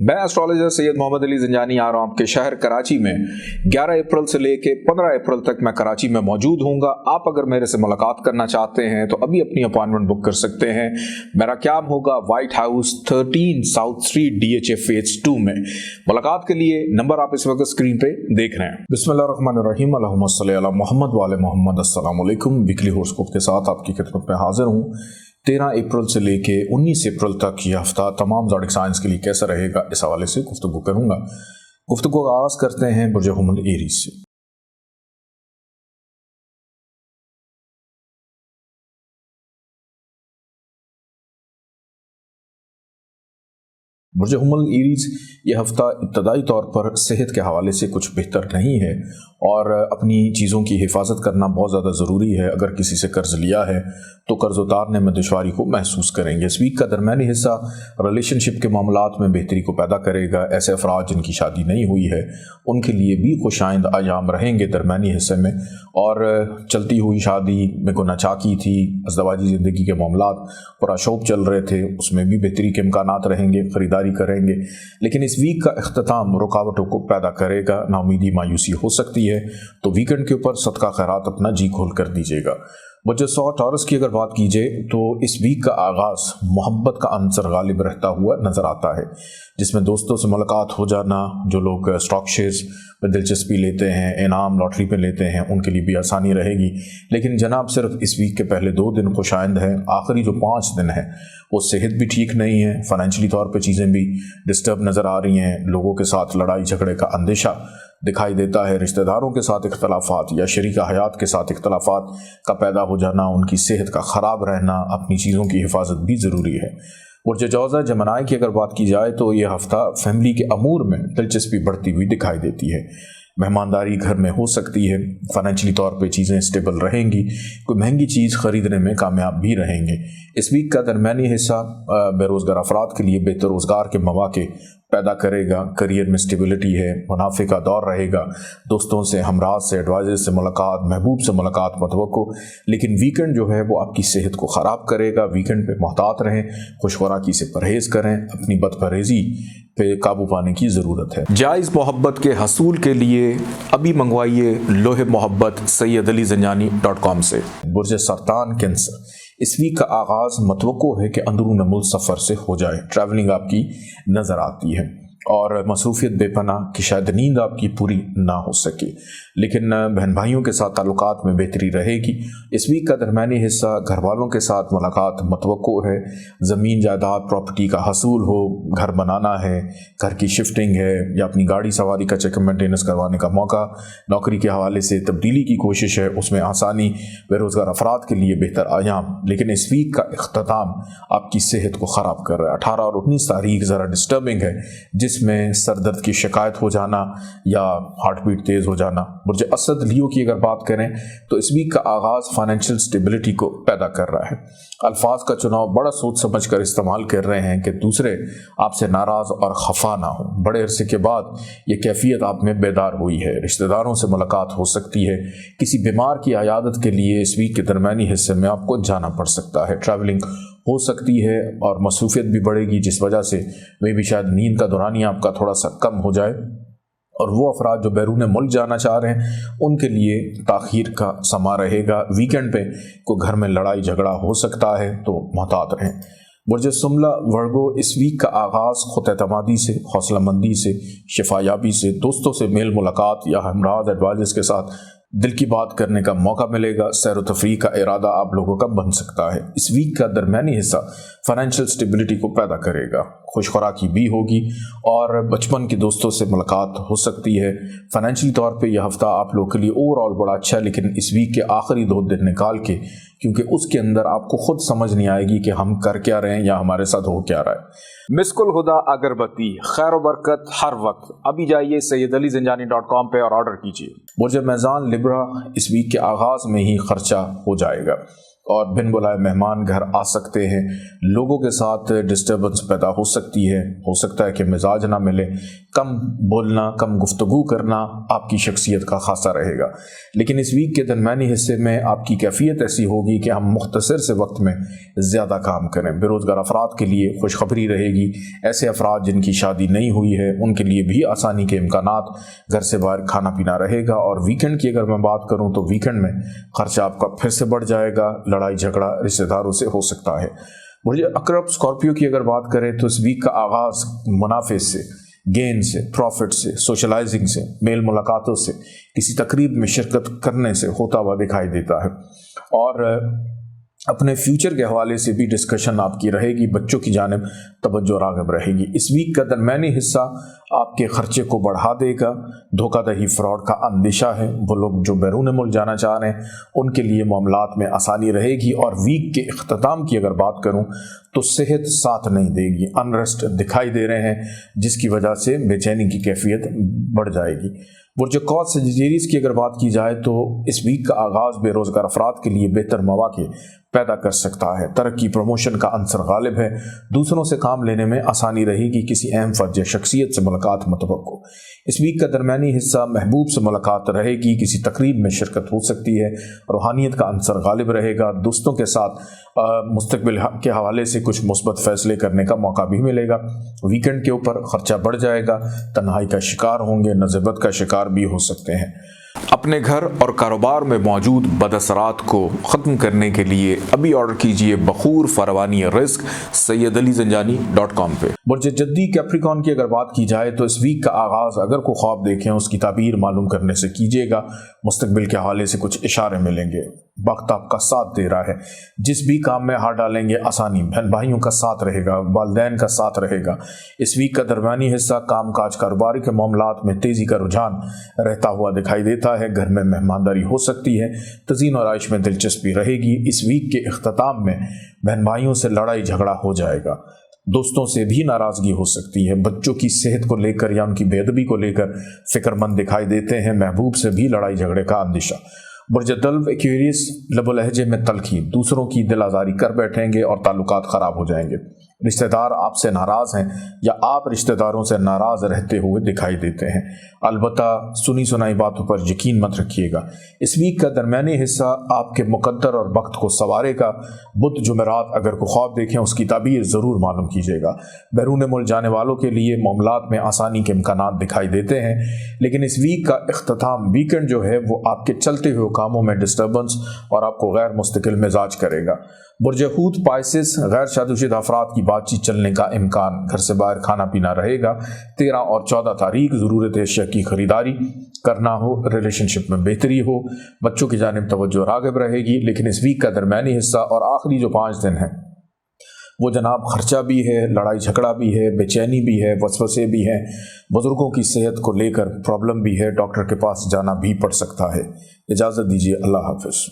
मैं एस्ट्रोलॉजर सैयद मोहम्मद अली ज़ंजानी आ रहा हूँ आपके शहर कराची में 11 अप्रैल से लेके 15 अप्रैल तक मैं कराची में मौजूद हूँगा। आप अगर मेरे से मुलाकात करना चाहते हैं तो अभी अपनी अपॉइंटमेंट बुक कर सकते हैं। मेरा क्याम होगा white house 13 south street DHA phase 2 में। मुलाकात के लिए नंबर आप इस वक्त स्क्रीन पे देख रहे हैं। बिस्मिल्लाहिर्रहमानिर्रहीम, अल्लाहुम्मा सल्ली अला मोहम्मद वाले मोहम्मद। अस्सलाम वालेकुम। वीकली हॉरोस्कोप के साथ आपकी खिदमत में हाजिर हूँ। 13 अप्रैल से लेके 19 अप्रैल तक यह हफ्ता तमाम ज़ोडिक साइंस के लिए कैसा रहेगा, इस हवाले से गुफ्तगू करूँगा। गुफ्तगू का आगाज़ करते हैं बुर्ज हुमल एरीज से। बुर्ज हुमल एरीज यह हफ्ता इब्तदाई तौर पर सेहत के हवाले से कुछ बेहतर नहीं है और अपनी चीज़ों की हिफाजत करना बहुत ज़्यादा ज़रूरी है। अगर किसी से कर्ज़ लिया है तो कर्ज़ उतारने में दुश्वारी को महसूस करेंगे। इस वीक का दरमियानी हिस्सा रिलेशनशिप के मामलात में बेहतरी को पैदा करेगा। ऐसे अफराद जिनकी शादी नहीं हुई है उनके लिए भी खुशाइंद अयाम रहेंगे दरमियानी हिस्से में। और चलती हुई शादी में को नचाकी थी, अज़दवाजी ज़िंदगी के मामलात पूरा शौक चल रहे थे, उसमें भी बेहतरी के इम्कानात रहेंगे, ख़रीदारी करेंगे। लेकिन इस वीक का इख्तिताम रुकावटों को पैदा करेगा, नाउमीदी मायूसी हो सकती है। तो वीकेंड के ऊपर सदका खैरात अपना जी खोल कर दीजिएगा। वजह 100 टॉरस की अगर बात कीजिए तो इस वीक का आगाज़ मोहब्बत का अंसर गालिब रहता हुआ नज़र आता है, जिसमें दोस्तों से मुलाकात हो जाना, जो लोग स्टॉक शेयर्स में दिलचस्पी लेते हैं, इनाम लॉटरी पे लेते हैं, उनके लिए भी आसानी रहेगी। लेकिन जनाब सिर्फ इस वीक के पहले 2 दिन खुशाइंद हैं, आखिरी जो 5 दिन हैं वो सेहत भी ठीक नहीं है, फाइनेंशियली तौर पे चीज़ें भी डिस्टर्ब नज़र आ रही हैं, लोगों के साथ लड़ाई झगड़े का अंदेशा दिखाई देता है, रिश्तेदारों के साथ इख्तलाफात या शरीका हयात के साथ इख्तलाफात का पैदा हो जाना, उनकी सेहत का ख़राब रहना, अपनी चीज़ों की हिफाजत भी ज़रूरी है। बुर्ज जौज़ा जमनाई की अगर बात की जाए तो यह हफ़्ता फैमिली के अमूर में दिलचस्पी बढ़ती हुई दिखाई देती है। मेहमानदारी घर में हो सकती है, फाइनेंशियली तौर पे चीज़ें स्टेबल रहेंगी, कोई महंगी चीज़ ख़रीदने में कामयाब भी रहेंगे। इस वीक का दरमियानी हिस्सा बेरोज़गार अफराद के लिए बेहतर रोज़गार के मौक़े पैदा करेगा। करियर में स्टेबिलिटी है, मुनाफे का दौर रहेगा, दोस्तों से, हमराज से, एडवाइज़र से मुलाकात, महबूब से मुलाकात मतवक्को। लेकिन वीकेंड जो है वो आपकी सेहत को ख़राब करेगा। वीकेंड पे मोहतात रहें, खुशखुराकी से परहेज़ करें, अपनी बदपरहेज़ी पे काबू पाने की ज़रूरत है। जायज़ मोहब्बत के हसूल के लिए अभी मंगवाइए लोहे मोहब्बत sayyadalizanjani.com से। बुर्ज सरतान कैंसर, इस वीक का आगाज़ मतवक्को है कि अंदरून मुल्क सफ़र से हो जाए, ट्रैवलिंग आपकी नज़र आती है और मसरूफ़ियत बेपना कि शायद नींद आपकी पूरी ना हो सके। लेकिन बहन भाइयों के साथ ताल्लुकात में बेहतरी रहेगी। इस वीक का दरमियानी हिस्सा घर वालों के साथ मुलाकात मतवक्को है, ज़मीन जायदाद प्रॉपर्टी का हसूल हो, घर बनाना है, घर की शिफ्टिंग है या अपनी गाड़ी सवारी का चेकअप मेंटेनेंस करवाने का मौका, नौकरी के हवाले से तब्दीली की कोशिश है, उसमें आसानी, बेरोज़गार अफराद के लिए बेहतर आयाम। लेकिन इस वीक का इख्तिताम आपकी सेहत को ख़राब कर रहा है। 18 और 19 तारीख ज़रा डिस्टर्बिंग है, जिसमें सर दर्द की शिकायत हो जाना या हार्ट बीट तेज़ हो जाना। बुर्ज असद लियो की अगर बात करें तो इस वीक का आगाज़ फाइनेंशियल स्टेबिलिटी को पैदा कर रहा है। अल्फाज का चुनाव बड़ा सोच समझ कर इस्तेमाल कर रहे हैं कि दूसरे आपसे नाराज़ और खफा ना हो। बड़े अरसे के बाद ये कैफियत आप में बेदार हुई है। रिश्तेदारों से मुलाकात हो सकती है, किसी बीमार की अयादत के लिए इस वीक के दरमियानी हिस्से में आपको जाना पड़ सकता है। ट्रैवलिंग हो सकती है और मसरूफियत भी बढ़ेगी, जिस वजह से वे भी शायद नींद का दौरानिया आपका थोड़ा सा कम हो जाए। और वो अफराद जो बैरून मुल्क जाना चाह रहे हैं उनके लिए ताख़ीर का समा रहेगा। वीकेंड पे कोई घर में लड़ाई झगड़ा हो सकता है, तो मोहतात रहें। बुर्ज सुमला वर्गो, इस वीक का आगाज़ खुद एतमादी से, हौसलामंदी से, शिफायाबी से, दोस्तों से मेल मुलाकात या हमराज एडवाइज़र्स के साथ दिल की बात करने का मौका मिलेगा। सैर व तफरीह का इरादा आप लोगों का बन सकता है। इस वीक का दरमियानी हिस्सा फाइनेंशियल स्टेबिलिटी को पैदा करेगा, खुशखुराकी भी होगी और बचपन के दोस्तों से मुलाकात हो सकती है। फाइनेंशियली तौर पे यह हफ्ता आप लोगों के लिए ओवरऑल बड़ा अच्छा है। लेकिन इस वीक के आखिरी 2 दिन निकाल के, क्योंकि उसके अंदर आपको खुद समझ नहीं आएगी कि हम कर क्या रहे हैं या हमारे साथ हो क्या रहा है। मिस्कुल हुदा अगरबत्ती, खैर बरकत हर वक्त। अभी जाइए sayyadalizanjani.com पे और ऑर्डर कीजिए। बुर्ज मीज़ान लिब्रा, इस वीक के आगाज़ में ही खर्चा हो जाएगा। और बिन बुलाए मेहमान घर आ सकते हैं, लोगों के साथ डिस्टर्बेंस पैदा हो सकती है, हो सकता है कि मिजाज ना मिले, कम बोलना, कम गुफ्तगू करना आपकी शख्सियत का खासा रहेगा। लेकिन इस वीक के दरमियानी हिस्से में आपकी कैफियत ऐसी होगी कि हम मुख्तसर से वक्त में ज़्यादा काम करें। बेरोज़गार अफराद के लिए खुशखबरी रहेगी। ऐसे अफराद जिनकी शादी नहीं हुई है उनके लिए भी आसानी के इम्कानात, घर से बाहर खाना पीना रहेगा। और वीकेंड की अगर मैं बात करूँ तो वीकेंड में खर्चा आपका फिर से बढ़ जाएगा, लड़ाई झगड़ा रिश्तेदारों से हो सकता है। मुझे अकरब स्कॉर्पियो की अगर बात करें तो इस वीक का आगाज़ मुनाफे से, गेन से, प्रॉफिट से, सोशलाइजिंग से, मेल मुलाकातों से, किसी तकरीब में शिरकत करने से होता हुआ दिखाई देता है। और अपने फ्यूचर के हवाले से भी डिस्कशन आपकी रहेगी, बच्चों की जानिब तवज्जो राग़िब रहेगी। इस वीक का दरमियानी हिस्सा आपके खर्चे को बढ़ा देगा। धोखाधड़ी, फ्रॉड का अंदेशा है। वो लोग जो बैरून मुल्क जाना चाह रहे हैं उनके लिए मामलात में आसानी रहेगी। और वीक के इख्तिताम की अगर बात करूं तो सेहत साथ नहीं देगी, अनरेस्ट दिखाई दे रहे हैं, जिसकी वजह से बेचैनी की कैफियत बढ़ जाएगी। बुर्ज कौस सजिटेरियस की अगर बात की जाए तो इस वीक का आगाज़ बेरोज़गार अफराद के लिए बेहतर मौक़े पैदा कर सकता है। तरक्की, प्रमोशन का अंसर गालिब है। दूसरों से काम लेने में आसानी रहेगी। किसी अहम फर्ज या शख्सियत से मुलाकात मुतवक्को। इस वीक का दरमियानी हिस्सा महबूब से मुलाकात रहेगी, किसी तकरीब में शिरकत हो सकती है, रूहानियत का अंसर गालिब रहेगा। दोस्तों के साथ मुस्तकबिल के हवाले से कुछ मुस्बत फ़ैसले करने का मौका भी मिलेगा। वीकेंड के ऊपर ख़र्चा बढ़ जाएगा, तन्हाई का शिकार होंगे, नज़बत का शिकार भी हो सकते हैं। अपने घर और कारोबार में मौजूद बदअसरात को ख़त्म करने के लिए अभी ऑर्डर कीजिए बखूर फरवानी रिस्क sayyidalizanjani.com पे। बुर्ज जद्दी कैप्रिकॉन की अगर बात की जाए तो इस वीक का आगाज़ अगर कोई ख्वाब देखें उसकी ताबीर मालूम करने से कीजिएगा। मुस्तकबिल के हवाले से कुछ इशारे मिलेंगे। वक्त आपका साथ दे रहा है। जिस भी काम में हाथ डालेंगे आसानी, बहन भाइयों का साथ रहेगा, वालिदैन का साथ रहेगा। इस वीक का दरमियानी हिस्सा काम काज, कारोबारी के मामलात में तेज़ी का रुझान रहता हुआ दिखाई देता है। घर में मेहमानदारी हो सकती है, तज़ीन और आइश में दिलचस्पी रहेगी। इस वीक के इख्तिताम में बहन भाइयों से लड़ाई झगड़ा हो जाएगा। दोस्तों से भी नाराज़गी हो सकती है। बच्चों की सेहत को लेकर या उनकी बेअदबी को लेकर फ़िक्रमंद दिखाई देते हैं। महबूब से भी लड़ाई झगड़े का अंदेशा। बुर्ज दल्व एक्वेरियस लबो लहजे में तलखी, दूसरों की दिल आज़ारी कर बैठेंगे और ताल्लुकात ख़राब हो जाएंगे। रिश्तेदार आपसे नाराज़ हैं या आप रिश्तेदारों से नाराज़ रहते हुए दिखाई देते हैं। अलबत्ता सुनी सुनाई बातों पर यकीन मत रखिएगा। इस वीक का दरमियानी हिस्सा आपके मुकद्दर और वक्त को संवारेगा। बुध जुमेरात अगर कोई ख्वाब देखें उसकी ताबीर ज़रूर मालूम कीजिएगा। बैरून मुल्क जाने वालों के लिए मामलात में आसानी के इम्कानात दिखाई देते हैं। लेकिन इस वीक का इख्तिताम, वीकेंड जो है वो आपके चलते हुए कामों में डिस्टर्बेंस और आपको गैर मुस्तकिल मिजाज करेगा। बुर्ज हूत पाइसिस, गैर शादीशुदा अफराद की बातचीत चलने का इम्कान, घर से बाहर खाना पीना रहेगा। 13 और 14 तारीख ज़रूरत अशिया की ख़रीदारी करना हो, रिलेशनशिप में बेहतरी हो, बच्चों की जानिब तवज्जो राग़िब रहेगी। लेकिन इस वीक का दरमियानी हिस्सा और आखिरी जो 5 दिन हैं वो जनाब खर्चा भी है, लड़ाई झगड़ा भी है, बेचैनी भी है, वसवसे भी हैं। बुज़ुर्गों की सेहत को लेकर प्रॉब्लम भी है, डॉक्टर के पास जाना भी पड़ सकता है। इजाज़त दीजिए, अल्लाह हाफ़िज़।